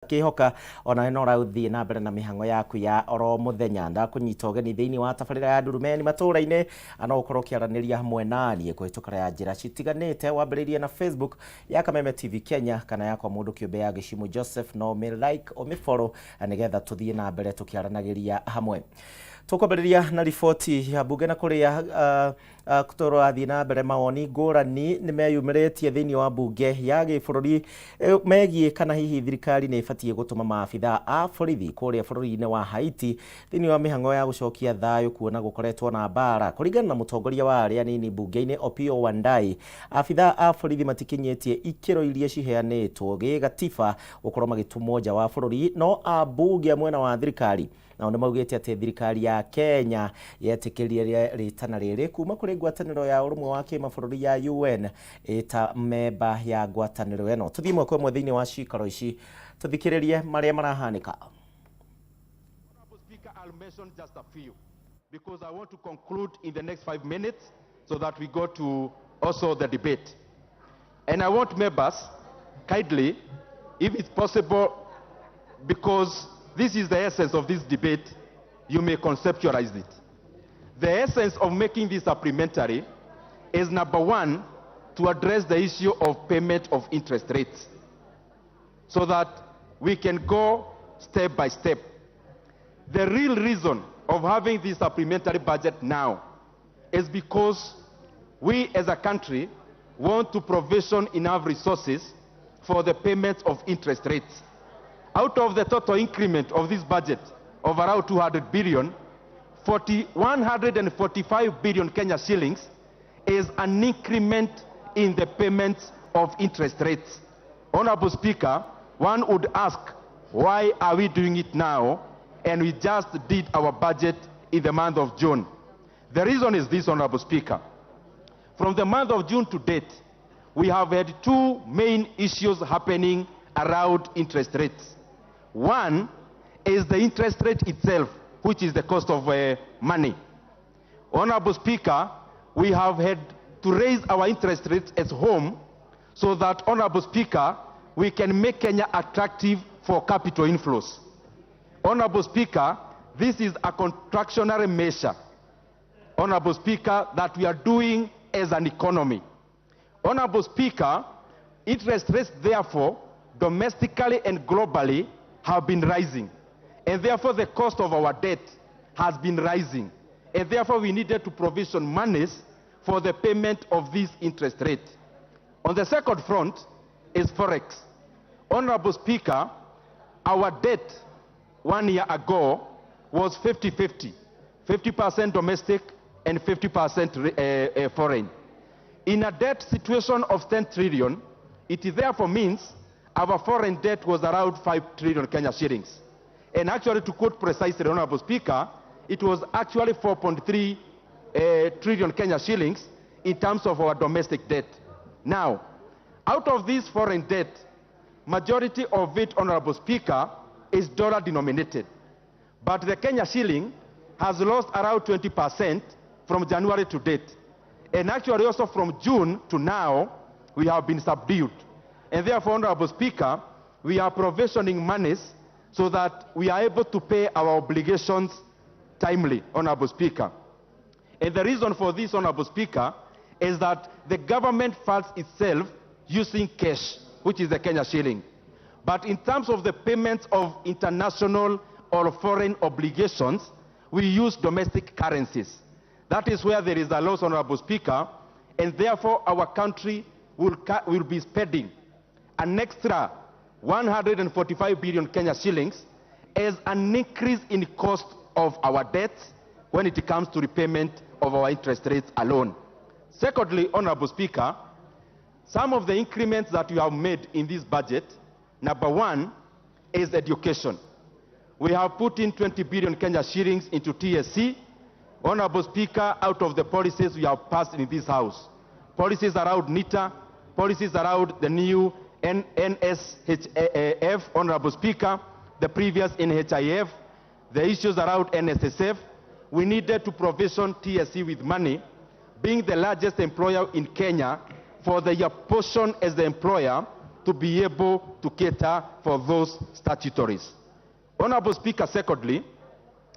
Kihoka ona no rauthi na mbere na mihango yaku ya oro muthenya ndakunyita ugeni thiini wa tabarira ya Ndurumeni Matuuraini ana ukorwo kiaraniria hamwe nani kuhitukara ya njira citiganite wambiririe na Facebook ya Kameme TV Kenya kana yakwa mundu kiumbe ya Gishimu Joseph no me like o me follow anigetha tuthie na mbere tukiaranagiria hamwe. Tukwambiriria na riboti ya bunge na kuria kutororathi na mbere mawoni ngurani nimeyumiritie thiini wa bunge ya gibururi megie kana hihi thirikari ni ibatie gutuma maabitha a borithi kuria bururi-ini wa Haiti thiini wa mihango ya gucokia thayu kuona gukoretwo na mbara. Kuringana na mutongoria wa aria nini bunge-ini Opio Wandai, abitha a borithi matikinyetie ikiro iria ciheanitwo gigatiba gukorwo magitumwo nja wa bururi, no ambunge mwena wa thirikari na maugite ati thirikari ya Kenya yetikirie ritana riri kuma kuri ngwataniro ya urumwe wa kimabũrũri ya UN eta memba ya ngwataniro eno. Tuthie mwako mwe thiini wa cikaro ici tuthikiririe maria marahanika. I'll mention just a few because I want to conclude in the next 5 minutes so that we go to also the debate. And I want members kindly, if it's possible, because this is the essence of this debate, you may conceptualize it. The essence of making this supplementary is, number one, to address the issue of payment of interest rates so that we can go step by step. The real reason of having this supplementary budget now is because we as a country want to provision enough resources for the payment of interest rates. Out of the total increment of this budget of around 200 billion, 145 billion Kenya shillings is an increment in the payments of interest rates. Honorable Speaker, one would ask, why are we doing it now and we just did our budget in the month of June? The reason is this, Honorable Speaker. From the month of June to date, we have had two main issues happening around interest rates. One is the interest rate itself, which is the cost of money. Honorable Speaker, we have had to raise our interest rates at home so that, Honorable Speaker, we can make Kenya attractive for capital inflows. Honorable Speaker, this is a contractionary measure, Honorable Speaker, that we are doing as an economy. Honorable Speaker, interest rates, therefore, domestically and globally, have been rising, and therefore the cost of our debt has been rising, and therefore we needed to provision monies for the payment of this interest rate. On the second front is Forex. Honorable Speaker, our debt 1 year ago was 50-50, 50% domestic and 50% foreign. In a debt situation of 10 trillion, it therefore means our foreign debt was around 5 trillion Kenya shillings. And actually, to quote precisely, Honorable Speaker, it was actually 4.3 trillion Kenya shillings in terms of our domestic debt. Now, out of this foreign debt, majority of it, Honorable Speaker, is dollar denominated. But the Kenya shilling has lost around 20% from January to date. And actually also from June to now, we have been subdued. And therefore, Honorable Speaker, we are provisioning monies so that we are able to pay our obligations timely, Honorable Speaker. And the reason for this, Honorable Speaker, is that the government funds itself using cash, which is the Kenya shilling. But in terms of the payments of international or foreign obligations, we use domestic currencies. That is where there is a loss, Honorable Speaker, and therefore our country will be spending an extra 145 billion Kenya shillings as an increase in cost of our debts when it comes to repayment of our interest rates alone. Secondly, Honorable Speaker, some of the increments that we have made in this budget, number one is education. We have put in 20 billion Kenya shillings into TSC. Honorable Speaker, out of the policies we have passed in this House, policies around NITA, policies around the new NSHF, Honorable Speaker, the previous NHIF, the issues around NSSF, we needed to provision TSC with money, being the largest employer in Kenya, for their portion as the employer to be able to cater for those statutories. Honorable Speaker, secondly,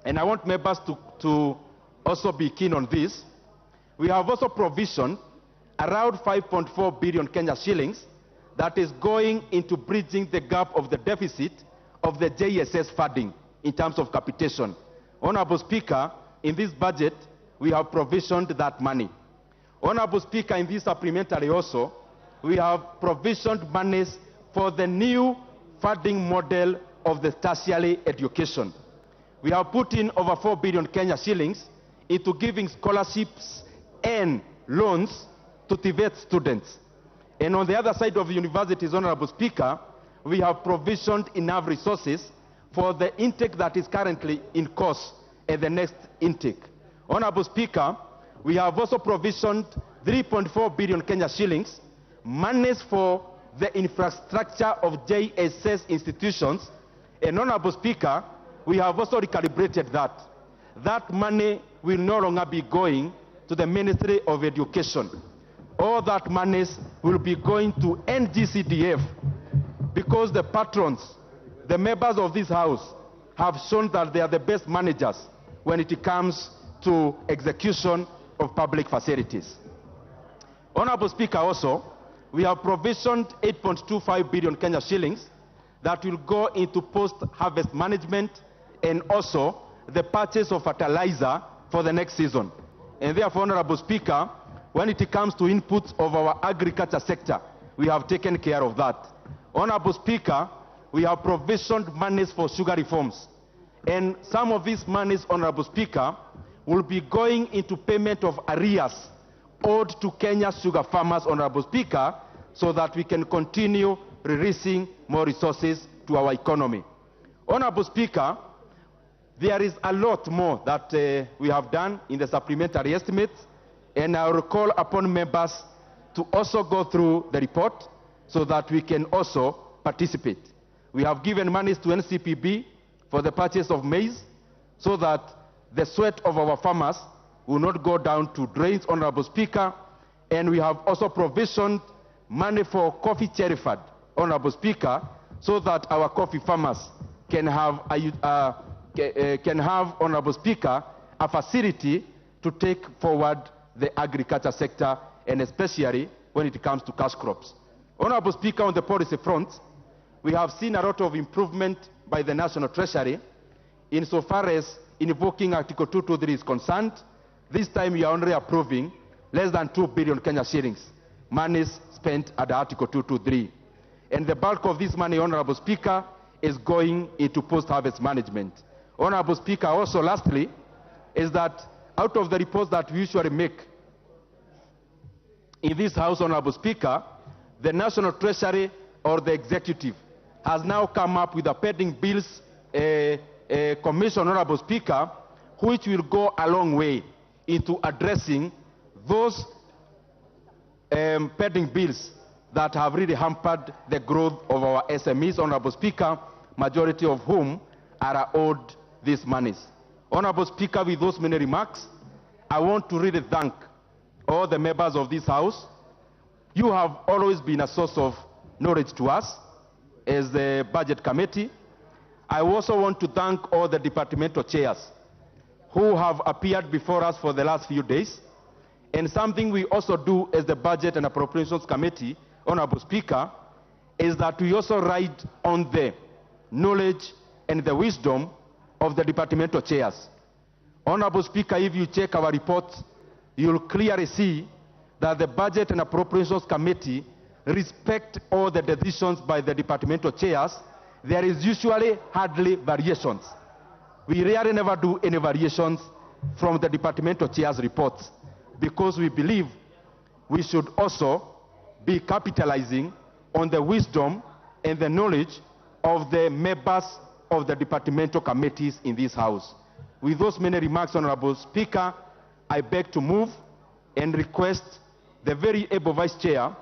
and I want members to also be keen on this, we have also provisioned around 5.4 billion Kenya shillings that is going into bridging the gap of the deficit of the JSS funding in terms of capitation. Honorable Speaker, in this budget, we have provisioned that money. Honorable Speaker, in this supplementary also, we have provisioned monies for the new funding model of the tertiary education. We have put in over 4 billion Kenya shillings into giving scholarships and loans to TVET students. And on the other side of the universities, Honorable Speaker, we have provisioned enough resources for the intake that is currently in course and the next intake. Honorable Speaker, we have also provisioned 3.4 billion Kenya shillings, monies for the infrastructure of JSS institutions. And Honorable Speaker, we have also recalibrated that. That money will no longer be going to the Ministry of Education. All that monies will be going to NGCDF, because the patrons, the members of this House, have shown that they are the best managers when it comes to execution of public facilities. Honorable Speaker, also, we have provisioned 8.25 billion Kenya shillings that will go into post-harvest management and also the purchase of fertilizer for the next season. And therefore, Honorable Speaker, when it comes to inputs of our agriculture sector, we have taken care of that. Honorable Speaker, we have provisioned monies for sugar reforms. And some of these monies, Honorable Speaker, will be going into payment of arrears owed to Kenya's sugar farmers, Honorable Speaker, so that we can continue releasing more resources to our economy. Honorable Speaker, there is a lot more that we have done in the supplementary estimates, and I will call upon members to also go through the report so that we can also participate. We have given monies to NCPB for the purchase of maize so that the sweat of our farmers will not go down to drains, Honorable Speaker. And we have also provisioned money for coffee cherry fund, Honorable Speaker, so that our coffee farmers can have, Honorable Speaker, a facility to take forward the agriculture sector, and especially when it comes to cash crops. Honorable Speaker, on the policy front, we have seen a lot of improvement by the National Treasury insofar as invoking Article 223 is concerned. This time we are only approving less than 2 billion Kenya shillings, monies spent at Article 223. And the bulk of this money, Honorable Speaker, is going into post-harvest management. Honorable Speaker, also lastly, is that out of the reports that we usually make in this House, Honorable Speaker, the National Treasury or the Executive has now come up with a pending bills commission, Honorable Speaker, which will go a long way into addressing those pending bills that have really hampered the growth of our SMEs, Honorable Speaker, majority of whom are owed these monies. Honorable Speaker, with those many remarks, I want to really thank all the members of this House. You have always been a source of knowledge to us as the Budget Committee. I also want to thank all the departmental chairs who have appeared before us for the last few days. And something we also do as the Budget and Appropriations Committee, Honorable Speaker, is that we also ride on the knowledge and the wisdom of the departmental chairs. Honorable Speaker, if you check our reports, you'll clearly see that the Budget and Appropriations Committee respect all the decisions by the departmental chairs. There is usually hardly variations. We rarely never do any variations from the departmental chairs' reports, because we believe we should also be capitalizing on the wisdom and the knowledge of the members of the departmental committees in this House. With those many remarks, Honorable Speaker, I beg to move and request the very able Vice Chair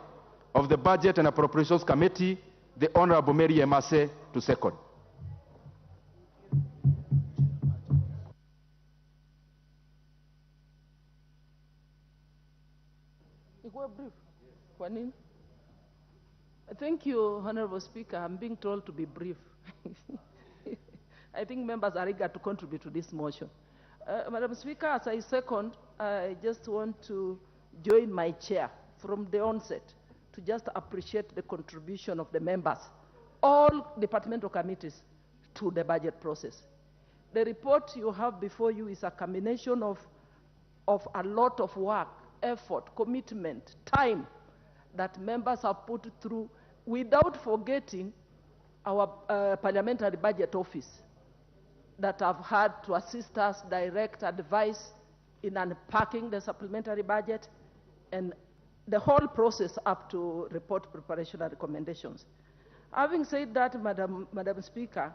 of the Budget and Appropriations Committee, the Honorable Mary Emase, to second. Ikuwe brief. Kwa nini? Thank you, Honorable Speaker. I'm being told to be brief. I think members are eager to contribute to this motion. Madam Speaker, as I second, I just want to join my chair from the onset to just appreciate the contribution of the members, all departmental committees, to the budget process. The report you have before you is a combination of a lot of work, effort, commitment, time that members have put through, without forgetting our parliamentary budget office that have had to assist us, direct advice in unpacking the supplementary budget and the whole process up to report preparation and recommendations. Having said that, Madam Speaker,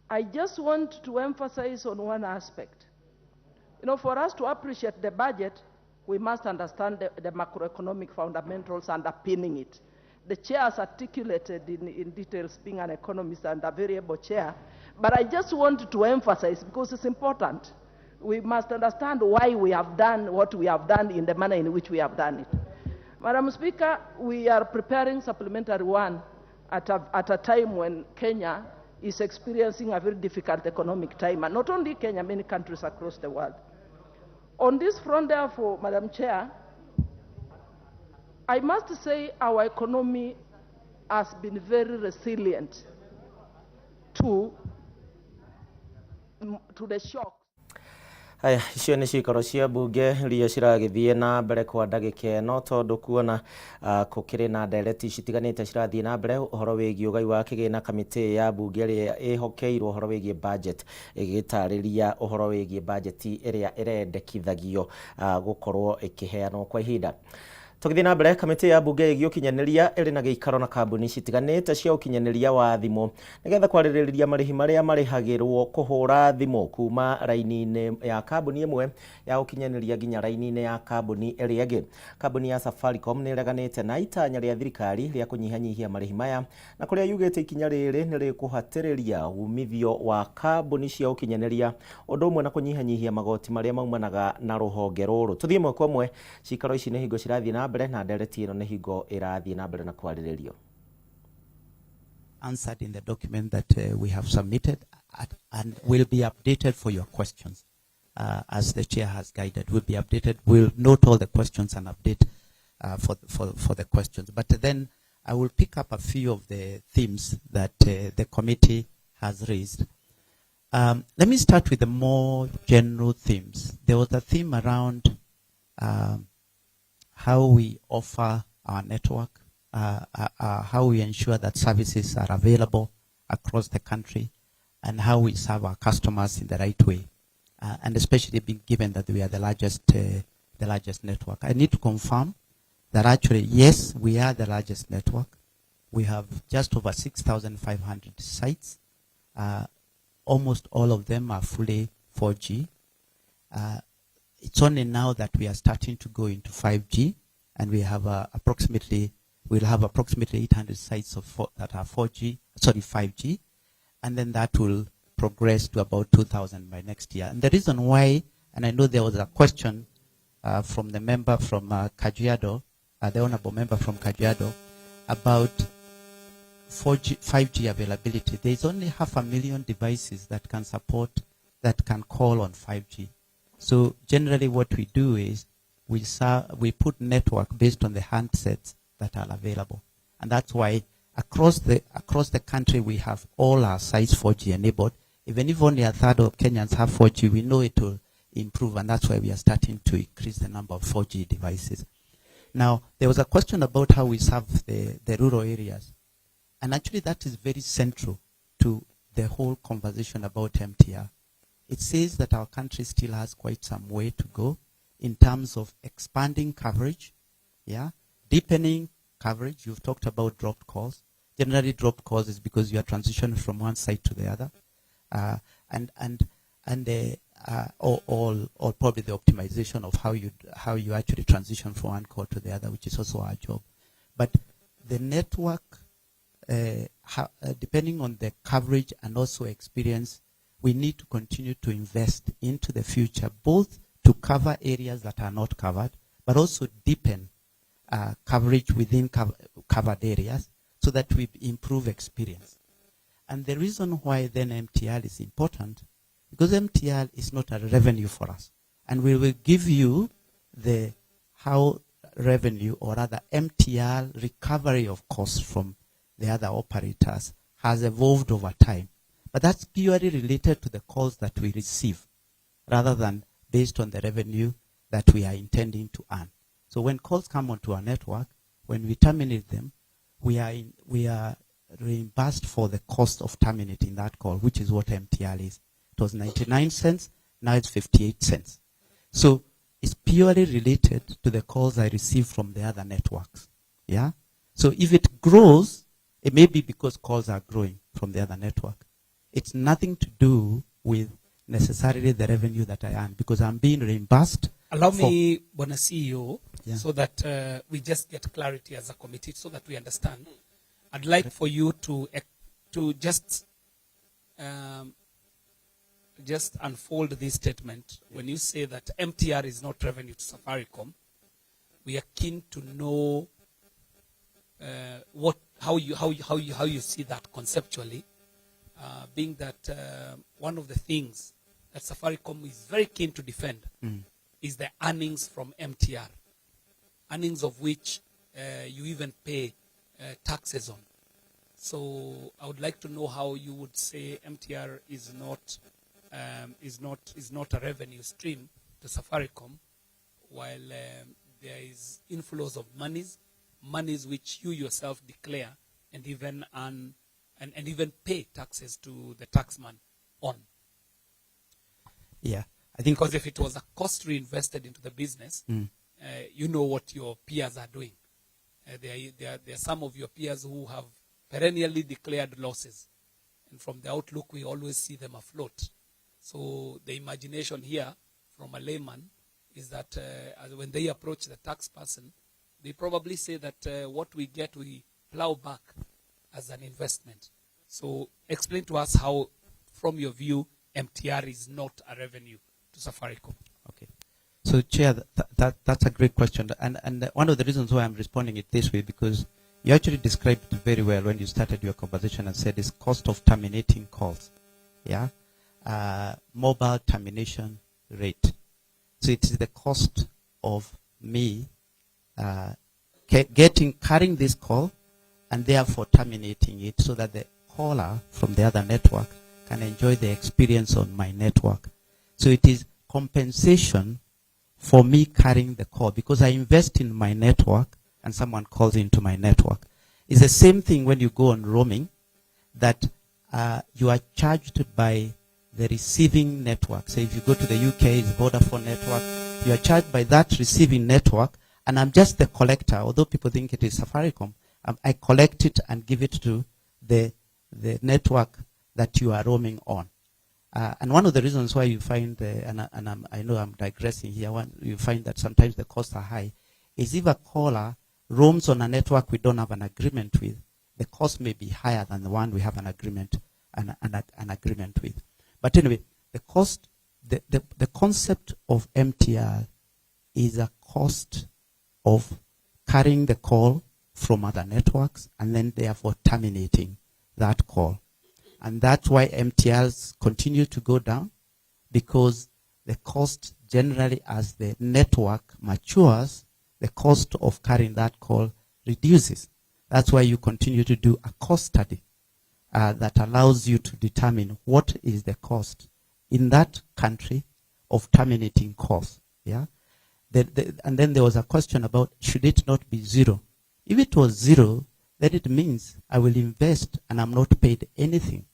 I just want to emphasize on one aspect. You know, for us to appreciate the budget, we must understand the macroeconomic fundamentals underpinning it. The chair has articulated in details, being an economist and a very able chair, but I just want to emphasize, because it's important, we must understand why we have done what we have done in the manner in which we have done it. Madam Speaker, we are preparing supplementary one at a time when Kenya is experiencing a very difficult economic time, and not only Kenya, many countries across the world. On this front, therefore, Madam Chair, I must say our economy has been very resilient to the shock. Haya, icio nĩ cikaro cia mbunge iria ciragĩthiĩ na mbere kwa ndagĩka ĩno, tondũ kuona gũkĩrĩ na ndereti citiganĩte cirathiĩ na mbere ũhoro wĩgiĩ ũgai wa kĩgĩna. Kamĩtĩ ya mbunge ĩrĩa ĩhokeirwo ũhoro wĩgiĩ budget ĩgĩtarĩria ũhoro wĩgiĩ budget ĩrĩa ĩrendekithagio gũkorwo ĩkĩheanwo kwa ihinda. Tũgĩthiĩ na mbere, kamĩtĩ ya mbunge ĩgiĩ ũkinyanĩria ĩrĩ na gĩikaro na kambuni citiganĩte cia ũkinyanĩria wa thimũ nĩgetha kwarĩrĩria marĩhi marĩa marĩhagĩrwo kũhũra thimũ kuma raini-inĩ ya kambuni ĩmwe ya ũkinyanĩria nginya raini-inĩ ya kambuni ĩrĩa ĩngĩ. Kambuni ya Safaricom nĩ ĩreganĩte na itanya rĩa thirikari rĩa kũnyihanyihia marĩhi maya, na kũrĩa yugĩte ikinya rĩrĩ nĩ rĩkũhatĩrĩria umithio wa kambuni cia ũkinyanĩria ũndũ ũmwe na kũnyihanyihia magoti marĩa maumanaga na rũhonge rũrũ. Tũthiĩ ĩmwe kwa ĩmwe, cikaro ici nĩ hingo cirathiĩ na mbere na ndereti ĩno nĩ hingo ĩrathiĩ na mbere na kwarĩrĩrio. Answered in the document that we have submitted and will be updated for your questions. As the chair has guided, will be updated. We'll note all the questions and update for the questions. But then I will pick up a few of the themes that the committee has raised. Let me start with the more general themes. There was a theme around how we offer our network, how we ensure that services are available across the country, and how we serve our customers in the right way, and especially being given that we are the largest network. I need to confirm that actually, yes, we are the largest network. We have just over 6,500 sites. Almost all of them are fully 4G. It's only now that we are starting to go into 5G, and we have we'll have approximately 800 sites that are 5G, and then that will progress to about 2,000 by next year. And the reason why, and I know there was a question from the member from Kajiado, the honorable member from Kajiado, about 5G availability. There is only 500,000 devices that can call on 5G. So generally what we do is we put network based on the handsets that are available. And that's why across the country we have all our sites 4G enabled. Even if only a third of Kenyans have 4G, we know it will improve, and that's why we are starting to increase the number of 4G devices. Now, there was a question about how we serve the rural areas. And actually that is very central to the whole conversation about MTR. It says that our country still has quite some way to go in terms of expanding coverage, deepening coverage. You've talked about dropped calls. Generally, dropped calls is because you are transitioning from one site to the other, or probably the optimization of how you actually transition from one call to the other, which is also our job. But the network, depending on the coverage and also experience, we need to continue to invest into the future, both to cover areas that are not covered, but also deepen coverage within covered areas so that we improve experience. And the reason why then MTR is important, because MTR is not a revenue for us. And we will give you the how revenue, or rather MTR recovery of costs from the other operators has evolved over time. But that's purely related to the calls that we receive, rather than based on the revenue that we are intending to earn. So when calls come onto our network, when we terminate them, we are reimbursed for the cost of terminating that call, which is what MTR is. It was 99 cents, now it's 58 cents. So it's purely related to the calls I receive from the other networks. Yeah? So if it grows, it may be because calls are growing from the other network. It's nothing to do with necessarily the revenue that I earn, because I'm being reimbursed. Allow me, Bwana CEO, Yeah. so that we just get clarity as a committee, so that we understand. I'd like for you to just unfold this statement. When you say that MTR is not revenue to Safaricom, we are keen to know how you see that conceptually, being that one of the things that Safaricom is very keen to defend is the earnings from MTR, earnings of which you even pay taxes on. So I would like to know how you would say MTR is not a revenue stream to Safaricom, while there is inflows of monies which you yourself declare and even earn and even pay taxes to the taxman on. Yeah, I think because if it was a cost reinvested into the business, you know what your peers are doing. There are some of your peers who have perennially declared losses, and from the outlook we always see them afloat. So the imagination here from a layman is that when they approach the tax person, they probably say that what we get, we plow back as an investment. So explain to us how, from your view, MTR is not a revenue to Safaricom. Okay. So, Chair, that's a great question. And one of the reasons why I'm responding it this way, because you actually described it very well when you started your conversation and said it's cost of terminating calls. Yeah? Mobile termination rate. So it is the cost of me carrying this call and therefore terminating it so that the caller from the other network can enjoy the experience on my network. So it is compensation for me carrying the call, because I invest in my network and someone calls into my network. It's the same thing when you go on roaming, that you are charged by the receiving network. So if you go to the UK, it's Vodafone network. You are charged by that receiving network, and I'm just the collector. Although people think it is Safaricom, I collect it and give it to the network that you are roaming on. And one of the reasons why you find, I know I'm digressing here, you find that sometimes the costs are high, is if a caller roams on a network we don't have an agreement with, the cost may be higher than the one we have an agreement with. But anyway, the cost, the concept of MTR is a cost of carrying the call from other networks and then therefore terminating that call. And that's why MTRs continue to go down, because the cost generally, as the network matures, the cost of carrying that call reduces. That's why you continue to do a cost study that allows you to determine what is the cost in that country of terminating calls. Yeah? And then there was a question about, should it not be zero? If it was zero, then it means I will invest and I'm not paid anything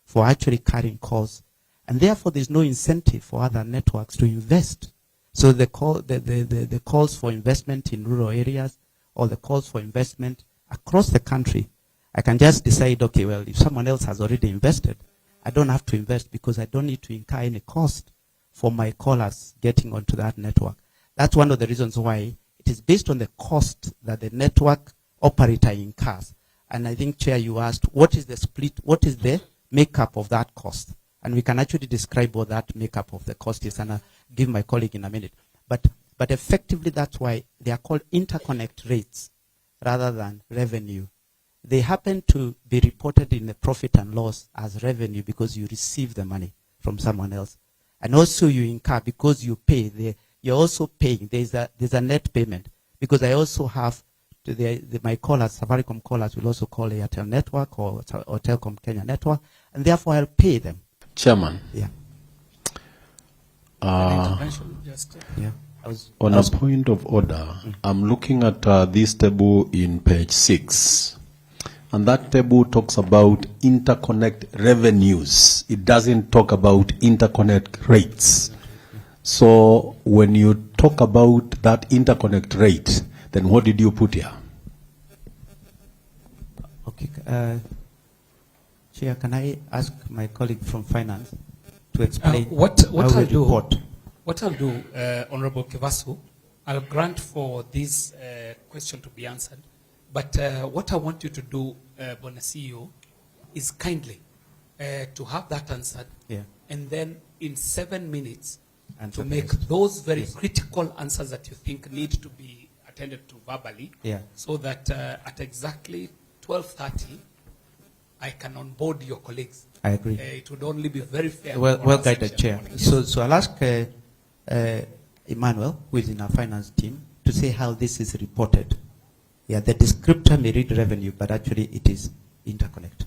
for actually carrying calls. And therefore there's no incentive for other networks to invest. So the calls for investment in rural areas, or the calls for investment across the country, I can just decide, okay, well, if someone else has already invested, I don't have to invest because I don't need to incur any cost for my callers getting onto that network. That's one of the reasons why it is based on the cost that the network operator incurs. And I think, Chair, you asked, what is the split, what is the makeup of that cost? And we can actually describe what that makeup of the cost is, and I'll give my colleague in a minute. But But effectively, that's why they are called interconnect rates rather than revenue. They happen to be reported in the profit and loss as revenue because you receive the money from someone else. And also you incur because you pay. You're also paying. There's a net payment because I also have my callers, Safaricom callers will also call Airtel Network or Telcom Kenya Network, and therefore I'll pay them. Chairman. Yeah. Yeah. On a point of order, I'm looking at this table in page 6. And that table talks about interconnect revenues. It doesn't talk about interconnect rates. So when you talk about that interconnect rate, then what did you put here? Okay. Chair, can I ask my colleague from finance to explain what how I'll we do? report? What I'll do, Honorable Kivasu, I'll grant for this question to be answered. But what I want you to do, Bonasio, is kindly to have that answered, and then in 7 minutes to make those very critical answers that you think need to be attended to verbally, so that at exactly 12:30, I can onboard your colleagues. I agree. It would only be very fair. Well guided, Chair. So I'll ask Emmanuel, who is in our finance team, to say how this is reported. Yeah, the descriptor may read revenue, but actually it is interconnect.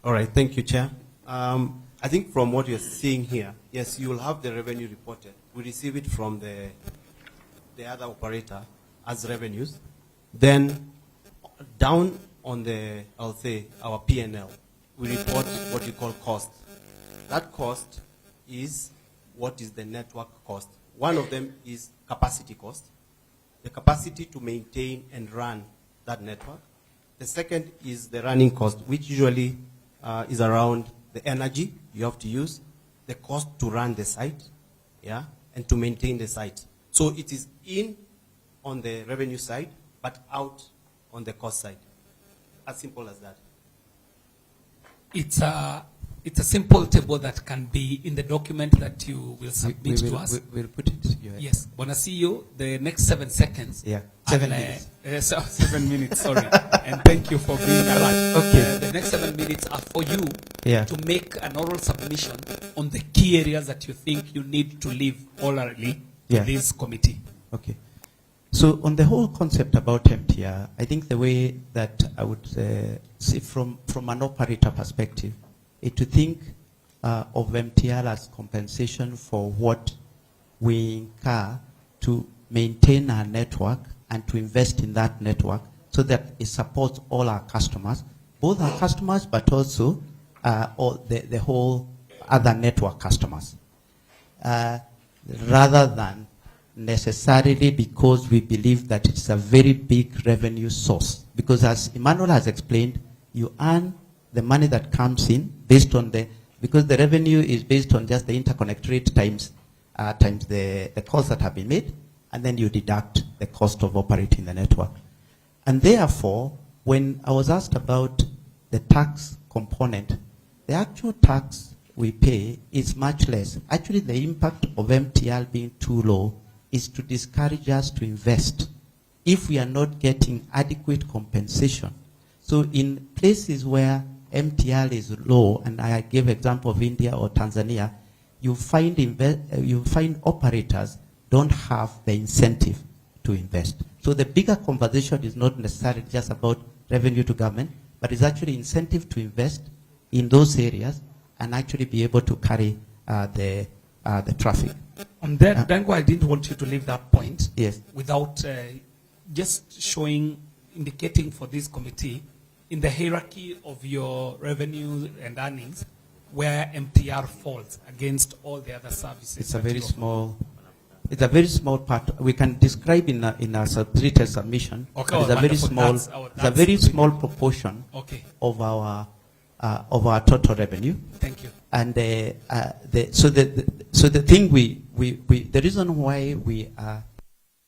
All right, thank you, Chair. I think from what you're seeing here, yes, you will have the revenue reported. We receive it from the other operator as revenues. Then down on the, I'll say, our P&L, we report what we call cost. That cost is what is the network cost. One of them is capacity cost, the capacity to maintain and run that network. The second is the running cost, which usually is around the energy you have to use, the cost to run the site, and to maintain the site. So it is in on the revenue side, but out on the cost side. As simple as that. It's a simple table that can be in the document that you will submit to us. We'll put it. Yes. Wanna see you the next 7 seconds. Yeah. 7 minutes. 7 minutes, sorry. And thank you for being alert. Okay. The next 7 minutes are for you to make an oral submission on the key areas that you think you need to leave orally to this committee. Okay. So on the whole concept about MTR, I think the way that I would see from an operator perspective is to think of MTR as compensation for what we incur to maintain our network and to invest in that network so that it supports all our customers, both our customers but also all the whole other network customers, rather than necessarily because we believe that it's a very big revenue source. Because as Emmanuel has explained, you earn the money that comes in based on because the revenue is based on just the interconnect rate times the costs that have been made, and then you deduct the cost of operating the network. And therefore, when I was asked about the tax component, the actual tax we pay is much less. Actually, the impact of MTR being too low is to discourage us to invest if we are not getting adequate compensation. So in places where MTR is low, and I gave example of India or Tanzania, you find operators don't have the incentive to invest. So the bigger conversation is not necessarily just about revenue to government, but it's actually incentive to invest in those areas and actually be able to carry the traffic. On that, Dango, I didn't want you to leave that point without just indicating for this committee in the hierarchy of your revenue and earnings where MTR falls against all the other services. It's a very small part. We can describe in our treated submission. Okay, it's a very small. It's a very small proportion of our total revenue. Thank you. And so the thing the reason why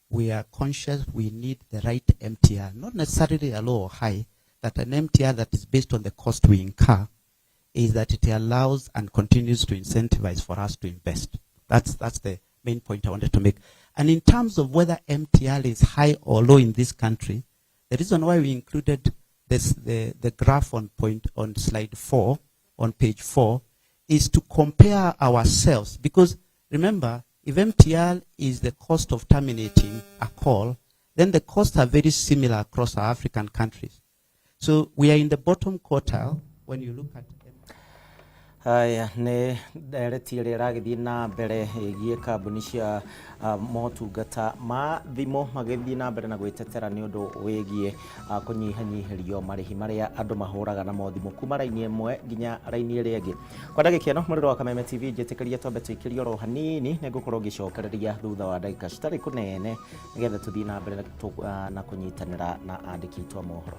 we are conscious we need the right MTR, not necessarily a low or high, that an MTR that is based on the cost we incur, is that it allows and continues to incentivize for us to invest. That's main point I wanted to make. And in terms of whether MTR is high or low in this country, the reason why we included this, the graph on slide 4, on page 4, is to compare ourselves. Because remember, if MTR is the cost of terminating a call, then the costs are very similar across our African countries. So we are in the bottom quartile when you look at Aya ne dereti ragithii na mbere igie kambuni cia motungata ma thimo magithii na mbere na gwitetera ni undu wigie kunyihanyihirio marihi maria andu mahuraga na mothimu kuma raini imwe nginya raini iri ingi. Kwa ndagika ino muriro wa Kameme TV njitikirie twambe twikirio ro hanini nigukorwo ngicokereria thutha wa ndagika citari kunene nigetha tuthii na mbere na kunyitanira na andiki twa mohoro.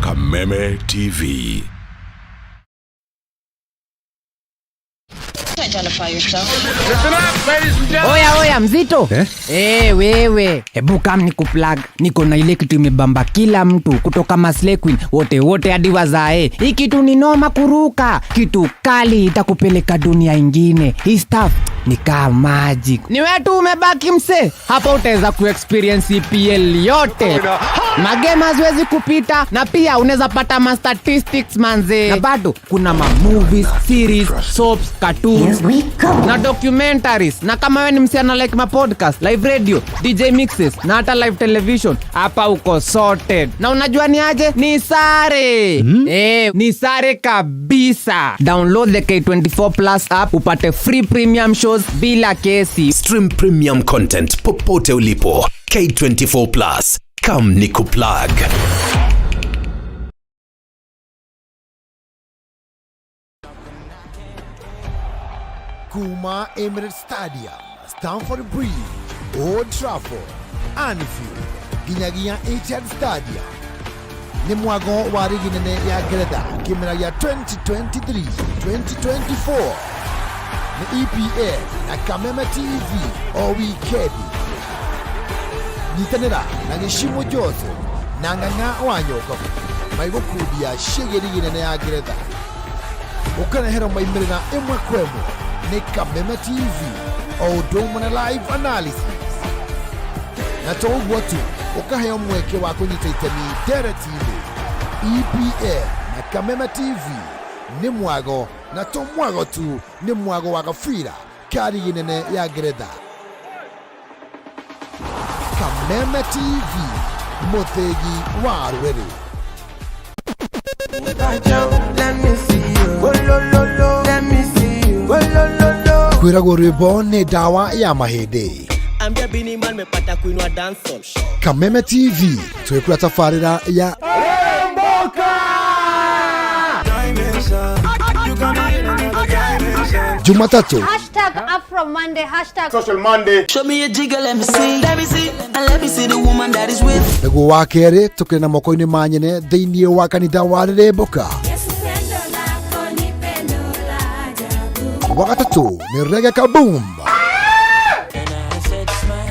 Kameme TV. Oya mzito. Wewe, hebu kam nikuplug. Niko na ile kitu imebamba kila mtu kutoka Maslay Queen wote hadi wazae. Hii kitu ni noma kuruka. Kitu kali itakupeleka dunia ingine. Hii stuff ni kama magic. Ni wewe tu umebaki mse. Hapa utaweza kuexperience EPL yote. Magame haziwezi kupita na pia unaweza pata ma statistics manze. Na bado kuna ma movies, series, soaps, cartoons na documentaries. Na kama wewe ni msichana like ma podcast, live radio, DJ mixes na hata live television, hapa uko sorted. Na unajua ni aje? Ni sare. Ni sare kabisa. Download the K24 Plus app upate free premium shows bila kesi. Stream premium content popote ulipo. K24 Plus. Come nikuplug. Kuma Emirates Stadium, Stamford Bridge, Old Trafford, Anfield, Ginyagia Etihad Stadium. Ni mwago wa ligi nene ya Greda kimera ya 2023-2024. Ni EPL na Kameme TV o weekend. Nitanira na Gishimo Jose na Nganga Wanyoko. Maigo kudia shege ligi nene ya Greda. Ukana hero maimirina imwe kwemo. Ni Kameme TV o domana live analysis. Na togu watu ukaheo mweke wako nyitaitemi deretimu. EPL na Kameme TV ni mwago na to mwago tu ni mwago wakafira kari ginene ya Greda. Kameme TV Motegi Warwere. Kwirago rwimbo ni dawa ya mahindi. Ambia Bini Man mepata kuinua dancehall. Kameme TV twekura tafarira ya Jumatatu #AfroMonday #Social Monday. Show me a jiggle, let me see and let me see the woman that is with. Nego wakere tukena moko-ini manyene thini wa kanitha wa Remboka. Wakatatu ni Reggae Kaboom.